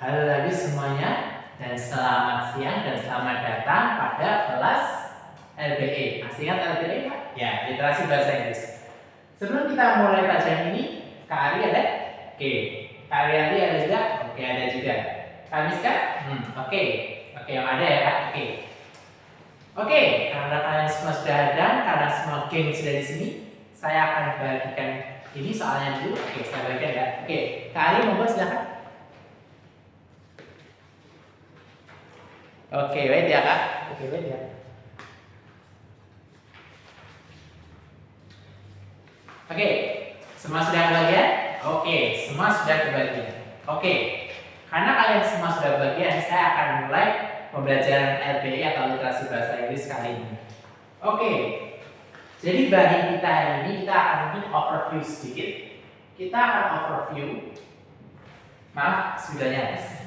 Halo lagi semuanya dan selamat siang dan selamat datang pada kelas LBE. Masih ingat LBE Kak? Ya, literasi bahasa Inggris. Sebelum kita mulai pelajaran ini, Kak Ari ada? Oke. Kak Arianti ada juga? Oke, ada juga. Kak Miska? Oke. Oke, yang ada ya Kak? Oke, karena kalian semua sudah ada, karena semua geng sudah di sini, saya akan bagikan ini soalnya dulu. Oke, saya bagikan ya. Oke, Kak Ari monggo silakan. Oke, wait ya Kak. Oke, wait ya. Oke, semua sudah kebagian? Oke, semua sudah kebagian. Oke, karena kalian semua sudah kebagian, saya akan mulai pembelajaran LBE atau literasi bahasa Inggris kali ini. Oke, jadi bagi kita ini kita akan mungkin overview sedikit. Kita akan overview. Maaf, sudahnya guys.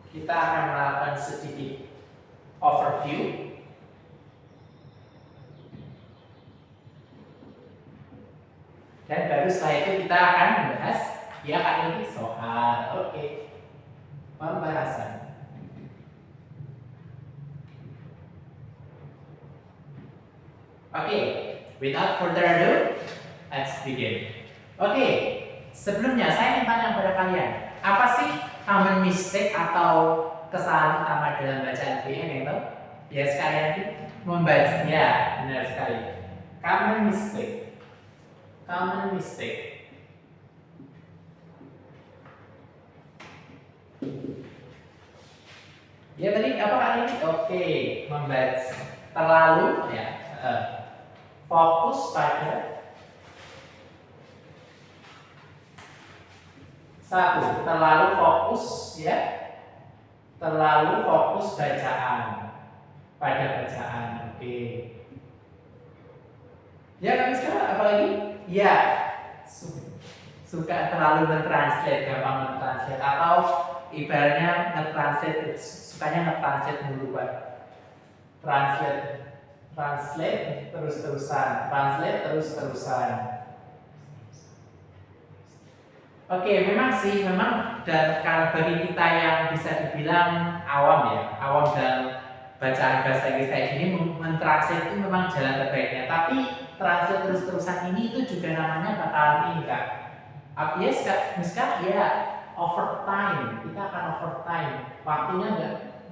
Kita akan melakukan sedikit overview. Dan baru setelah itu kita akan membahas ya Kak ini soal. Oke. Pembahasan. Oke, without further ado, let's begin. Oke, sebelumnya saya ingin tanya kepada kalian, apa sih common mistake atau kesalahan utama dalam baca LBE yang tahu? Ya sekalian membaca, ya benar sekali. Common mistake. Common mistake. Ya tadi apa kali ini? Oke, membaca terlalu ya fokus pada satu, terlalu fokus ya, terlalu fokus bacaan pada bacaan. Oke. Ya kan sekarang apalagi? Ya suka terlalu mentranslate, gampang mentranslate atau ibaratnya ngetranslate, sukanya ngetranslate dulu Pak. Translate terus-terusan, translate terus-terusan. Oke, memang dan kalau bagi kita yang bisa dibilang awam ya, awam dalam bacaan bahasa Inggris kayak gini, mentranslate itu memang jalan terbaiknya. Tapi translate terus-terusan ini itu juga namanya bakalan ini Kak. Yes Kak, misalkan ya overtime, kita akan overtime. Waktunya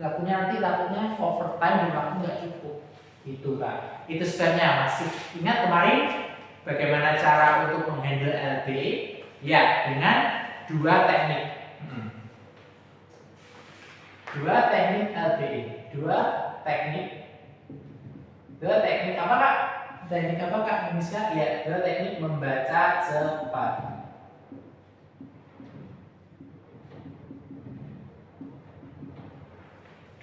nggak punya, nanti takutnya overtime dan waktu nggak cukup. Itu Kak. Itu sebabnya masih ingat kemarin bagaimana cara untuk menghandle LBE? Ya, dengan dua teknik. Dua teknik LBE. Dua teknik apa Kak? Teknik apa Kak? Misalnya ya, dua teknik membaca cepat.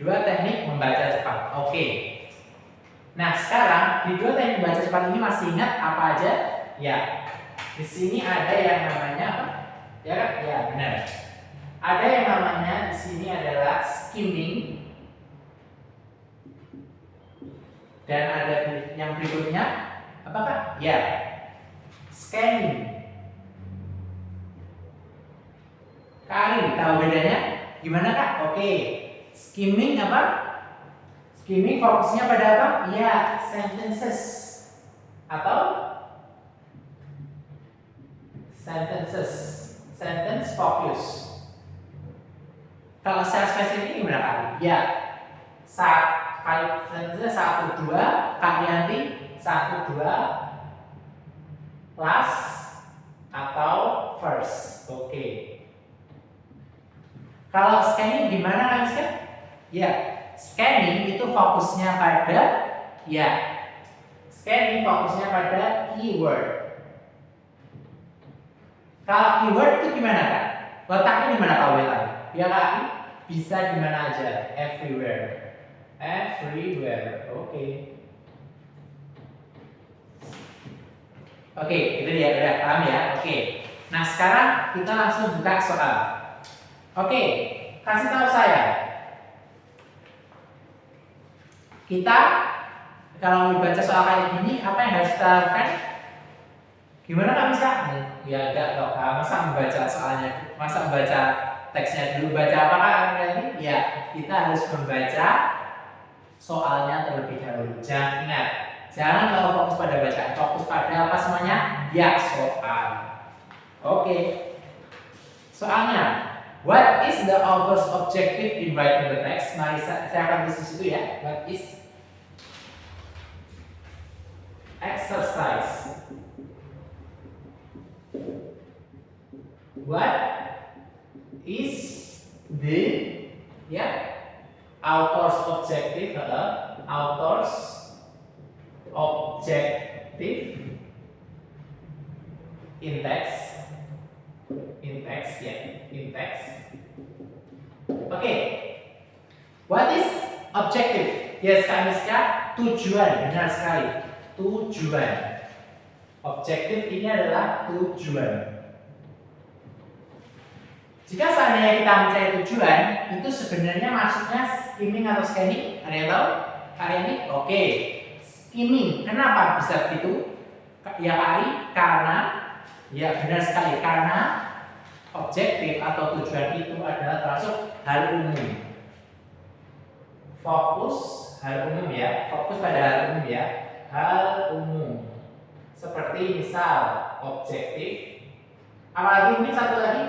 Dua teknik membaca cepat. Oke. Nah, sekarang di dua teknik membaca cepat ini masih ingat apa aja? Ya. Di sini ada yang namanya apa? Ya kan? Ya, benar. Ada yang namanya di sini adalah skimming. Dan ada yang berikutnya apakah? Ya. Scanning. Kali tahu bedanya? Gimana Kak? Oke. Skimming apa? Skimming fokusnya pada apa? Ya, sentences. Atau sentence focus. Kalau secara spesifik gimana kali? Ya, kali sentence 1, 2, kali nanti 1, 2, last atau first. Oke. Kalau scanning gimana kan Scan? Ya, scanning itu fokusnya pada scanning fokusnya pada keyword. Kalau keyword itu gimana Kak? Letaknya di mana kalau tadi? Ya Kak, bisa di mana aja, everywhere. Oke. Oke, itu dia udah paham ya. Oke. Nah, sekarang kita langsung buka soal. Oke, kasih tahu saya. Kita kalau membaca soal kayak gini, apa yang harus kita lakukan? Gimana Kak bisa? Ya enggak dong Kak, masa membaca soalnya, masa membaca teksnya dulu, baca apa Kak nanti? Ya, kita harus membaca soalnya terlebih dahulu. Jangan ingat, jangan terlalu fokus pada bacaan, fokus pada apa semuanya? Ya, soal. Oke. Soalnya, what is the author's objective in writing the text? Mari saya akan tulis di situ ya. What is exercise? What is the author's objective? Author's objective in text. Oke. What is objective? Yes, Kak Miska, tujuan, benar sekali. Tujuan. Objektif ini adalah tujuan. Jika seandainya kita mencari tujuan, itu sebenarnya maksudnya skimming atau scanning? Ada yang tahu? Kalian ini? Oke. Skimming. Kenapa bisa begitu? Ya Kak Ari, karena ya benar sekali, karena objektif atau tujuan itu adalah termasuk hal umum. Fokus hal umum ya, fokus pada hal umum ya, hal umum. Seperti misal objektif. Apalagi ini satu lagi?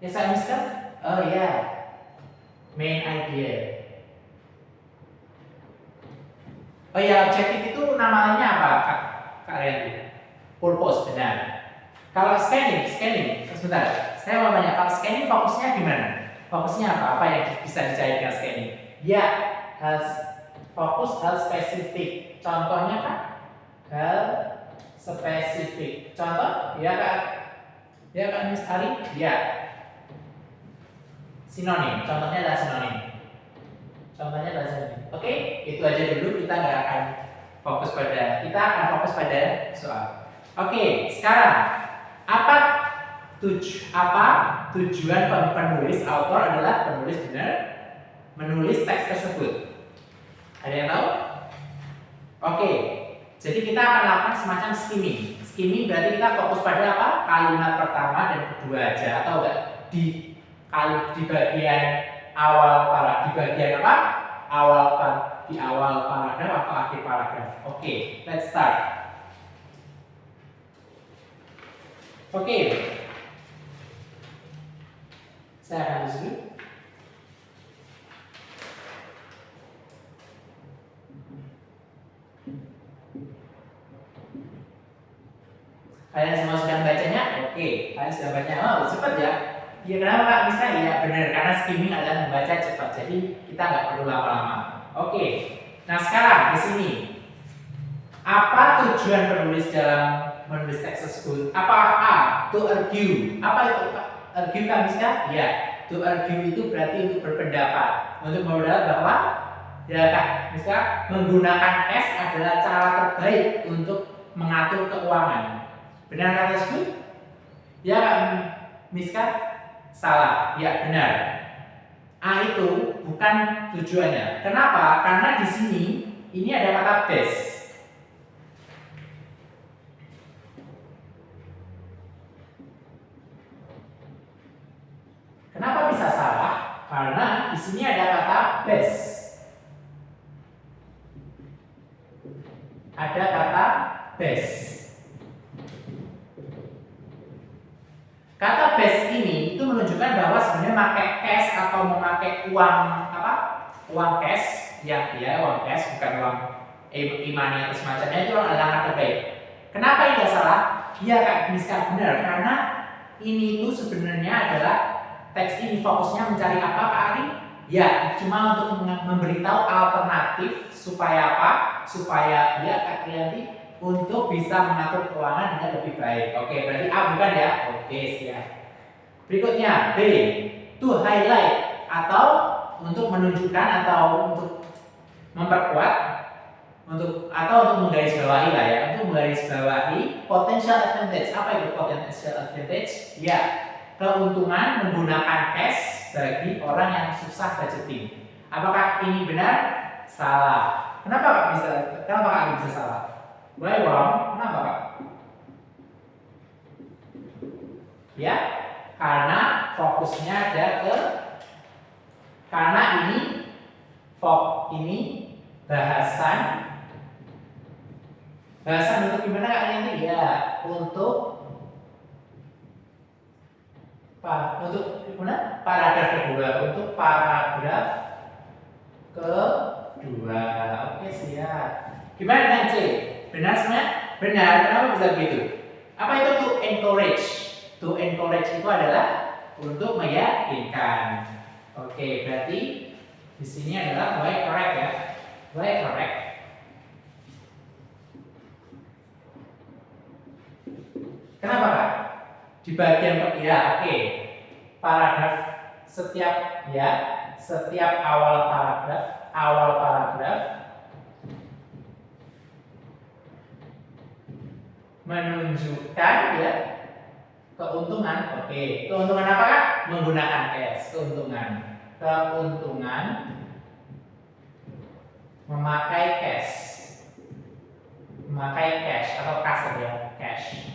Ya saya misal, oh ya, main idea. Oh ya, objektif itu namanya apa Kak Randy? Purpose, benar. Kalau scanning, sebentar. Saya mau tanya, kalau scanning fokusnya gimana? Fokusnya apa? Apa yang bisa dicari dengan scanning? Ya, fokus hal spesifik. Contohnya Kak? Hal spesifik. Contoh? Ya Kak? Ya Kak Miss Ari? Ya. Sinonim. Contohnya adalah sinonim. Oke, itu aja dulu. Kita nggak akan fokus pada soal. Oke, sekarang apa tujuan penulis author adalah penulis benar menulis teks tersebut? Ada yang tahu? Oke, jadi kita akan lakukan semacam skimming. Skimming berarti kita fokus pada apa? Kalimat pertama dan kedua aja, atau enggak di bagian awal paragraf, di bagian apa? Di awal paragraf atau akhir paragraf. Oke, let's start. Oke. Saya akan tulis dulu. Kalian semua sudah bacanya? Oke, kalian sudah baca. Oh, cepat ya. Ya kenapa Kak bisa? Ya benar, karena skimming adalah membaca cepat. Jadi kita nggak perlu lama-lama. Oke. Nah sekarang di sini apa tujuan penulis dalam menulis teks tersebut? Apakah A? To argue. Apa itu argue Kak Miska? Ya, to argue itu berarti untuk berpendapat. Untuk berpendapat bahwa ya Kak Miska, menggunakan cash adalah cara terbaik untuk mengatur keuangan. Benar Kak tersebut? Ya Kak Miska? Salah. Ya benar. A itu bukan tujuannya. Kenapa? Karena di sini ini ada kata base. Kenapa bisa salah? Karena di sini ada kata base. Ada kata base. Kata base ini itu menunjukkan bahwa sebenarnya memakai cash atau memakai uang apa? Uang cash, ya uang cash, bukan uang e-money atau semacamnya, itu adalah kata baik. Kenapa ini salah? Iya Kak Miska, benar, karena ini itu sebenarnya adalah teks ini fokusnya mencari apa Kak Ari? Ya, cuma untuk memberitahu alternatif supaya apa? Supaya ya Kak Rianti untuk bisa mengatur keuangan dengan lebih baik. Oke, berarti A bukan ya? Oke, siap. Berikutnya B, to highlight atau untuk menunjukkan atau untuk memperkuat untuk menggarisbawahi lah ya, untuk menggarisbawahi potential advantage. Apa itu potential advantage? Ya, keuntungan menggunakan cash bagi orang yang susah budgeting. Apakah ini benar? Salah. Kenapa Kak bisa salah? Why wrong? Kenapa Kak? Ya, karena fokusnya ada karena ini bahasan untuk gimana Kak Yanti? Ya, untuk gimana? Paragraf kedua, untuk paragraf kedua. Oke, siap. Gimana dengan C? Benar semuanya? Benar. Kenapa bisa begitu? Apa itu to encourage? To encourage itu adalah untuk meyakinkan. Oke, berarti di sini adalah why correct ya. Why correct. Kenapa Kak? Di bagian ya, oke. Paragraf setiap awal paragraf menunjukkan ya keuntungan. Oke, keuntungan apa Kak? Menggunakan cash. Keuntungan memakai cash atau kas ya, cash.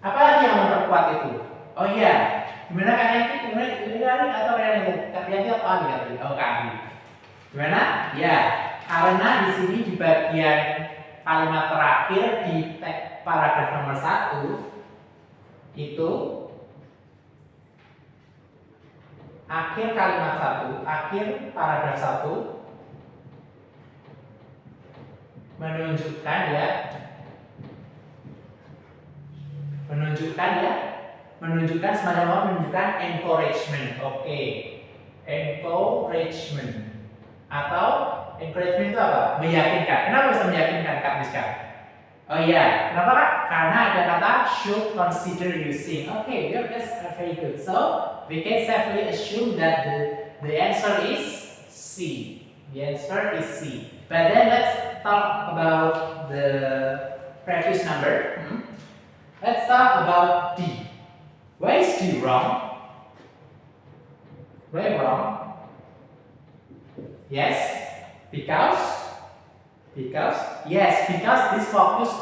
Apa lagi yang memperkuat itu? Oh iya, gimana Kak Yanti? Gimana atau Kak Yanti apa lagi tadi? Oh Kak Andi. Gimana? Ya, karena di sini di bagian kalimat terakhir di paragraf nomor 1 itu akhir kalimat 1, akhir paragraf 1 menunjukkan semacam apa? Menunjukkan encouragement. Oke. Encouragement. Atau encouragement itu apa? Meyakinkan. Kenapa bisa meyakinkan Kak Miska? Oh iya, kenapa Kak? Karena ada kata should consider using. Okay, that's very good. So we can safely assume that the answer is C. The answer is C. But then let's talk about the previous number. Let's talk about D. Why is D wrong? Why wrong? Yes, because this focus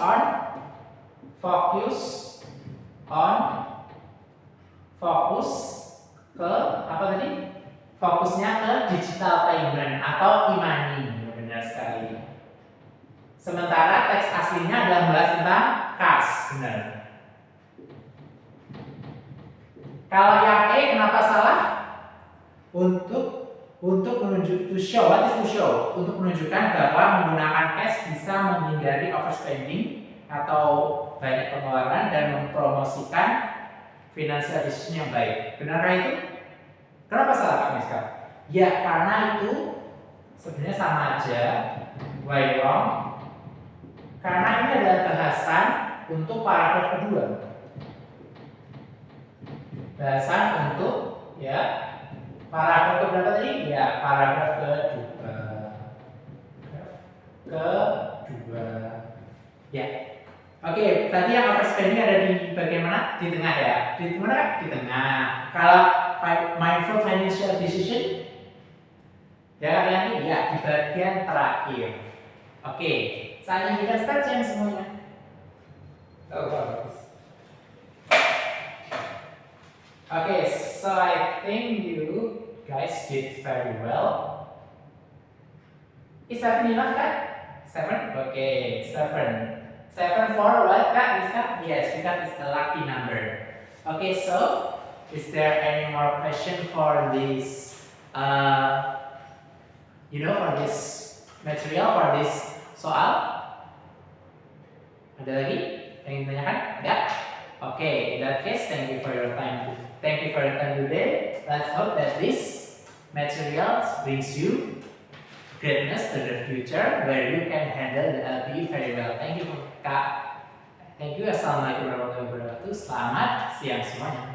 ke apa tadi? Fokusnya ke digital payment atau e-money. Benar sekali. Sementara teks aslinya adalah membahas tentang kas. Benar. Kalau yang E kenapa salah? Untuk menunjuk to show, what is to show? Untuk menunjukkan bahwa menggunakan cash bisa menghindari overspending atau banyak pengeluaran dan mempromosikan financial decision yang baik. Benarkah itu? Kenapa salah Kak Miska? Ya karena itu sebenarnya sama aja. Why wrong? Karena ini adalah bahasan untuk paragraf kedua. Bahasan untuk ya paragraf keberapa tadi? Ya paragraf kedua. Ya. Oke, tadi yang overspending ada di bagian mana? Di tengah ya. Di mana? Di tengah. Kalau mindful financial decision ya kalian ya di bagian terakhir. Oke, saya ingin kita start jam semuanya. Oh, bagus. Okay, so I think you guys did very well. Is 7 enough, Kak? 7? Okay, 7. 7 for what, Kak? Is that? Yes, because it's a lucky number. Okay, so is there any more question for this? For this material, for this soal? Ada lagi yang ingin ditanyakan? Ya. Okay, in that case, thank you for your time. Thank you for your time today. Let's hope that this material brings you greatness to the future where you can handle the LPE very well. Thank you Kak. Thank you. Assalamualaikum warahmatullahi wabarakatuh. Selamat siang semuanya.